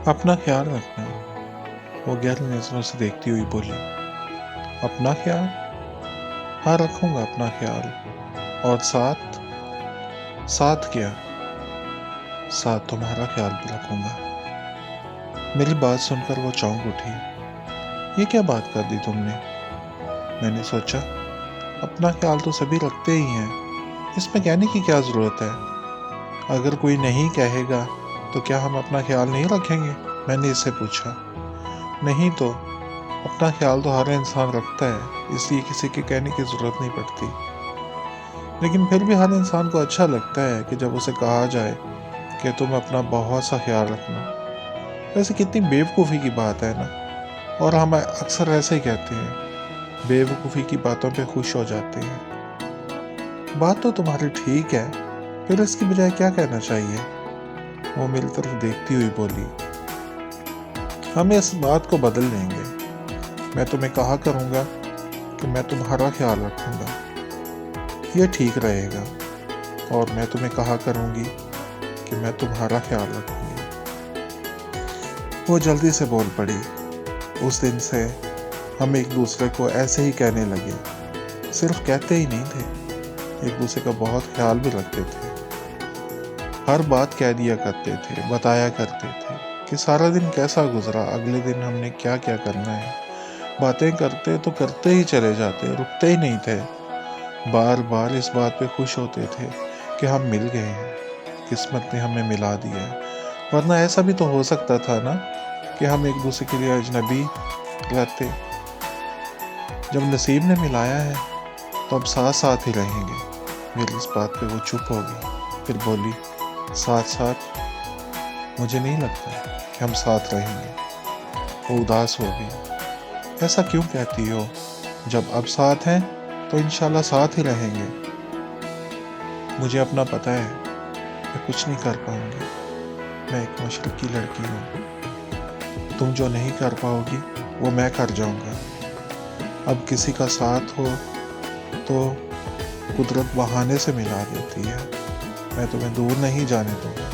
اپنا خیال رکھنا۔ وہ گہری نظروں سے دیکھتی ہوئی بولی، اپنا خیال؟ ہاں رکھوں گا اپنا خیال، اور ساتھ کیا؟ ساتھ تمہارا خیال بھی رکھوں گا۔ میری بات سن کر وہ چونک اٹھی۔ یہ کیا بات کر دی تم نے؟ میں نے سوچا اپنا خیال تو سبھی رکھتے ہی ہیں، اس میں کہنے کی کیا ضرورت ہے؟ اگر کوئی نہیں کہے گا تو کیا ہم اپنا خیال نہیں رکھیں گے؟ میں نے اس سے پوچھا۔ نہیں تو، اپنا خیال تو ہر انسان رکھتا ہے، اس لیے کسی کے کہنے کی ضرورت نہیں پڑتی۔ لیکن پھر بھی ہر انسان کو اچھا لگتا ہے کہ جب اسے کہا جائے کہ تم اپنا بہت سا خیال رکھنا۔ ویسے کتنی بے وقوفی کی بات ہے نا، اور ہم اکثر ایسے ہی کہتے ہیں، بے وقوفی کی باتوں پہ خوش ہو جاتے ہیں۔ بات تو تمہاری ٹھیک ہے، پھر اس کی بجائے کیا کہنا چاہیے؟ وہ میری طرف دیکھتی ہوئی بولی، ہم اس بات کو بدل لیں گے۔ میں تمہیں کہا کروں گا کہ میں تمہارا خیال رکھوں گا، یہ ٹھیک رہے گا، اور میں تمہیں کہا کروں گی کہ میں تمہارا خیال رکھوں گی۔ وہ جلدی سے بول پڑی، اس دن سے ہم ایک دوسرے کو ایسے ہی کہنے لگے، صرف کہتے ہی نہیں تھے، ایک دوسرے کا بہت خیال بھی رکھتے تھے۔ ہر بات کہہ دیا کرتے تھے، بتایا کرتے تھے کہ سارا دن کیسا گزرا، اگلے دن ہم نے کیا کیا کرنا ہے۔ باتیں کرتے تو کرتے ہی چلے جاتے، رکتے ہی نہیں تھے۔ بار بار اس بات پہ خوش ہوتے تھے کہ ہم مل گئے ہیں، قسمت نے ہمیں ملا دیا ہے، ورنہ ایسا بھی تو ہو سکتا تھا نا کہ ہم ایک دوسرے کے لیے اجنبی رہتے۔ جب نصیب نے ملایا ہے تو اب ساتھ ساتھ ہی رہیں گے۔ میری اس بات پہ وہ چپ ہو گئی، پھر بولی، ساتھ مجھے نہیں لگتا کہ ہم ساتھ رہیں گے۔ وہ اداس ہو گئی۔ ایسا کیوں کہتی ہو؟ جب اب ساتھ ہیں تو انشاءاللہ ساتھ ہی رہیں گے۔ مجھے اپنا پتہ ہے، میں کچھ نہیں کر پاؤں گی، میں ایک مشرقی لڑکی ہوں، تم جو نہیں کر پاؤ گی وہ میں کر جاؤں گا۔ اب کسی کا ساتھ ہو تو قدرت بہانے سے ملا دیتی ہے، میں تمہیں دور نہیں جانے دوں گا۔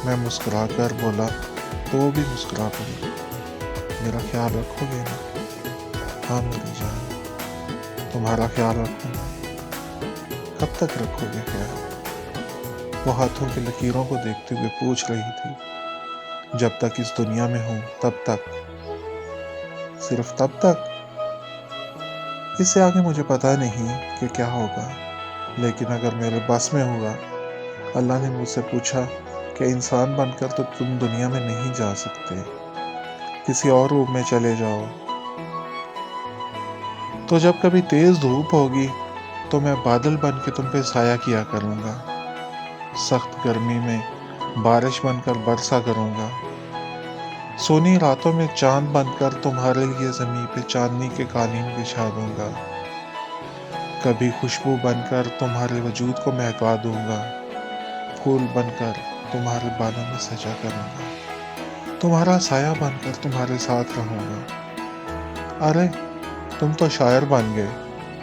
میں مسکرا کر بولا تو وہ بھی مسکرا پڑی۔ میرا خیال رکھو گے نا؟ ہاں میری جان، تمہارا خیال رکھوں گا۔ کب تک رکھو گے خیال؟ وہ ہاتھوں کی لکیروں کو دیکھتے ہوئے پوچھ رہی تھی۔ جب تک اس دنیا میں ہوں تب تک، صرف تب تک۔ اس سے آگے مجھے پتہ نہیں کہ کیا ہوگا، لیکن اگر میرے بس میں ہوگا۔ اللہ نے مجھ سے پوچھا کہ انسان بن کر تو تم دنیا میں نہیں جا سکتے، کسی اور روپ میں چلے جاؤ، تو جب کبھی تیز دھوپ ہوگی تو میں بادل بن کے تم پہ سایہ کیا کروں گا، سخت گرمی میں بارش بن کر برسا کروں گا، سونی راتوں میں چاند بن کر تمہارے لیے زمین پہ چاندنی کے قالین بچھا دوں گا، کبھی خوشبو بن کر تمہارے وجود کو مہکا دوں گا، پھول بن کر تمہارے بالوں میں سجا کروں گا، تمہارا سایہ بن کر تمہارے ساتھ رہوں گا۔ ارے تم تو شاعر بن گئے۔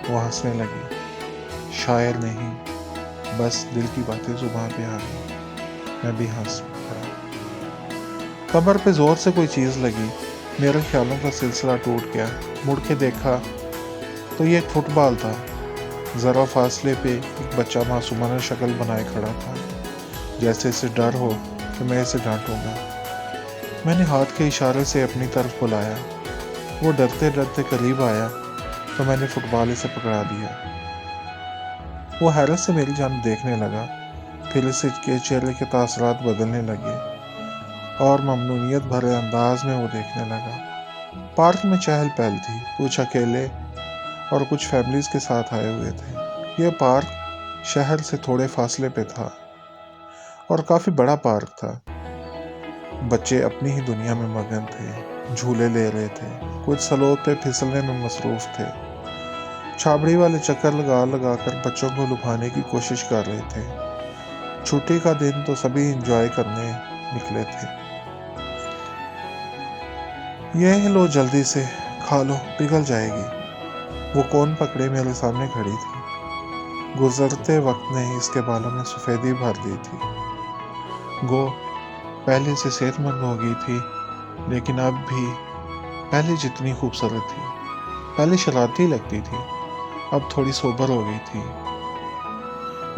وہ ہنسنے لگی۔ شاعر نہیں، بس دل کی باتیں زباں پہ آ گئی۔ میں بھی ہنس پڑا۔ کمر پہ زور سے کوئی چیز لگی، میرے خیالوں کا سلسلہ ٹوٹ گیا۔ مڑ کے دیکھا تو یہ ایک فٹ بال تھا، ذرا فاصلے پہ ایک بچہ معصومانہ شکل بنائے کھڑا تھا، جیسے اسے ڈر ہو کہ میں اسے ڈانٹوں گا۔ میں نے ہاتھ کے اشارے سے اپنی طرف بلایا، وہ ڈرتے ڈرتے قریب آیا تو میں نے فٹ بال اسے پکڑا دیا۔ وہ حیرت سے میری جانب دیکھنے لگا، پھر اس کے چہرے کے تاثرات بدلنے لگے اور ممنونیت بھرے انداز میں وہ دیکھنے لگا۔ پارک میں چہل پہل تھی، کچھ اکیلے اور کچھ فیملیز کے ساتھ آئے ہوئے تھے۔ یہ پارک شہر سے تھوڑے فاصلے پہ تھا اور کافی بڑا پارک تھا۔ بچے اپنی ہی دنیا میں مگن تھے، جھولے لے رہے تھے، کچھ سلوت پہ پھسلنے میں مصروف تھے، چھابڑی والے چکر لگا لگا کر بچوں کو لبھانے کی کوشش کر رہے تھے۔ چھٹی کا دن تو سبھی انجوائے کرنے نکلے تھے۔ یہ لو جلدی سے کھا لو، پگھل جائے گی۔ وہ کون پکڑے میرے سامنے کھڑی تھی، گزرتے وقت نے اس کے بالوں میں سفیدی بھر دی تھی۔ گو پہلے سے صحت مند ہو گئی تھی، لیکن اب بھی پہلے جتنی خوبصورت تھی۔ پہلے شرارتی لگتی تھی، اب تھوڑی سوبر ہو گئی تھی۔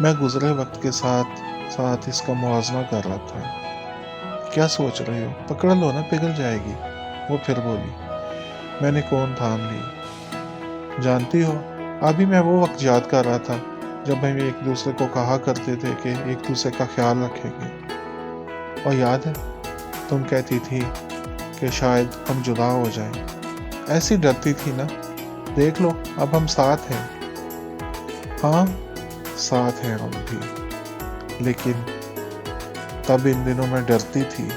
میں گزرے وقت کے ساتھ ساتھ اس کا موازنہ کر رہا تھا۔ کیا سوچ رہے ہو؟ پکڑ لو نا، پگھل جائے گی، وہ پھر بولی۔ میں نے کون تھام لی۔ جانتی ہو، ابھی میں وہ وقت یاد کر رہا تھا جب ہم ایک دوسرے کو کہا کرتے تھے کہ ایک دوسرے کا خیال رکھیں گے۔ اور یاد ہے تم کہتی تھی کہ شاید ہم جدا ہو جائیں۔ ایسی ڈرتی تھی نا۔ دیکھ لو، اب ہم ساتھ ہیں۔ ہاں، ساتھ ہیں ہم بھی، لیکن تب ان دنوں میں ڈرتی تھی،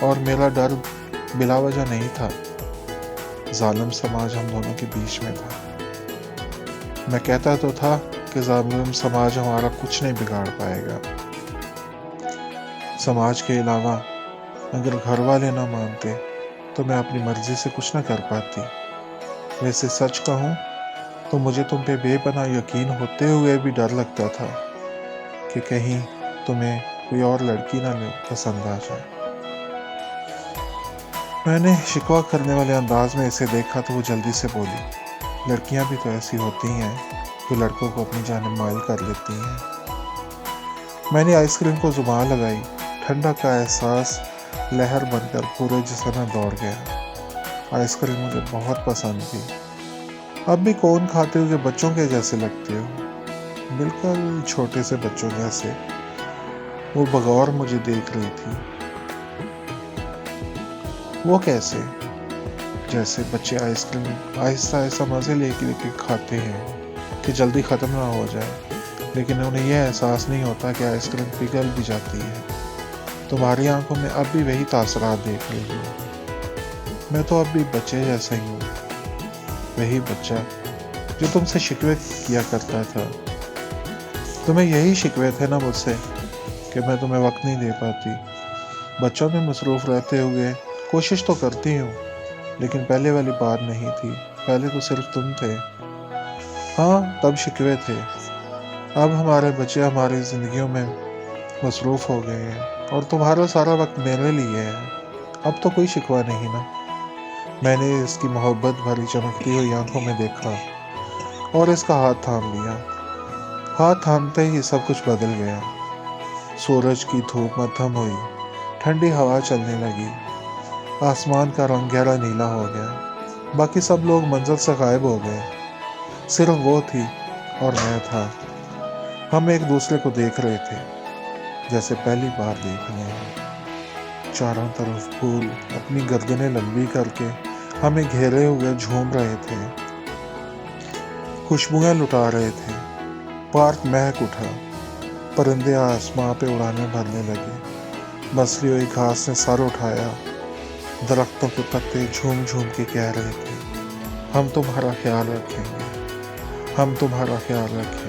اور میرا ڈر بلا وجہ نہیں تھا۔ ظالم سماج ہم دونوں کے بیچ میں تھا۔ میں کہتا تو تھا کہ ظالم سماج ہمارا کچھ نہیں بگاڑ پائے گا۔ سماج کے علاوہ اگر گھر والے نہ مانتے تو میں اپنی مرضی سے کچھ نہ کر پاتی۔ ویسے سچ کہوں تو مجھے تم پہ بے پناہ یقین ہوتے ہوئے بھی ڈر لگتا تھا کہ کہیں تمہیں کوئی اور لڑکی نہ پسند آ جائے۔ میں نے شکوہ کرنے والے انداز میں اسے دیکھا تو وہ جلدی سے بولی، لڑکیاں بھی تو ایسی ہوتی ہیں جو لڑکوں کو اپنی جانب مائل کر لیتی ہیں۔ میں نے آئس کریم کو زبان لگائی۔ ٹھنڈا کا احساس لہر بن کر پورے جسم میں دوڑ گیا۔ آئس کریم مجھے بہت پسند تھی۔ اب بھی کون کھاتے ہوئے بچوں کے جیسے لگتے ہو، بالکل چھوٹے سے بچوں جیسے۔ وہ بغور مجھے دیکھ رہی تھی۔ وہ کیسے؟ جیسے بچے آئس کریم آہستہ آہستہ مزے لے کے کھاتے ہیں کہ جلدی ختم نہ ہو جائے، لیکن انہیں یہ احساس نہیں ہوتا کہ آئس کریم پگھل بھی جاتی ہے۔ تمہاری آنکھوں میں اب بھی وہی تاثرات دیکھ رہی ہوں۔ میں تو اب بھی بچے جیسا ہی ہوں، وہی بچہ جو تم سے شکوے کیا کرتا تھا۔ تمہیں یہی شکوے تھے نا مجھ سے کہ میں تمہیں وقت نہیں دے پاتی۔ بچوں میں مصروف رہتے ہوئے کوشش تو کرتی ہوں، لیکن پہلے والی بات نہیں تھی۔ پہلے تو صرف تم تھے۔ ہاں، تب شکوے تھے۔ اب ہمارے بچے ہماری زندگیوں میں مصروف ہو گئے ہیں، اور تمہارا سارا وقت میرے لیے ہے۔ اب تو کوئی شکوہ نہیں نا۔ میں نے اس کی محبت بھری چمکتی ہوئی آنکھوں میں دیکھا اور اس کا ہاتھ تھام لیا۔ ہاتھ تھامتے ہی سب کچھ بدل گیا۔ سورج کی دھوپ مدھم ہوئی، ٹھنڈی ہوا چلنے لگی، آسمان کا رنگ گہرا نیلا ہو گیا۔ باقی سب لوگ منزل سے غائب ہو گئے، صرف وہ تھی اور میں تھا۔ ہم ایک دوسرے کو دیکھ رہے تھے جیسے پہلی بار دیکھ رہے ہیں۔ چاروں طرف پھول اپنی گردنیں لمبی کر کے ہمیں گھیرے ہوئے جھوم رہے تھے، خوشبوئیں لٹا رہے تھے۔ پارک مہک اٹھا، پرندے آسماں پہ اڑانے بھرنے لگے، مسلی ہوئی گھاس نے سر اٹھایا، درختوں کے پتے جھوم جھوم کے کہہ رہے تھے، ہم تمہارا خیال رکھیں گے، ہم تمہارا خیال رکھیں گے۔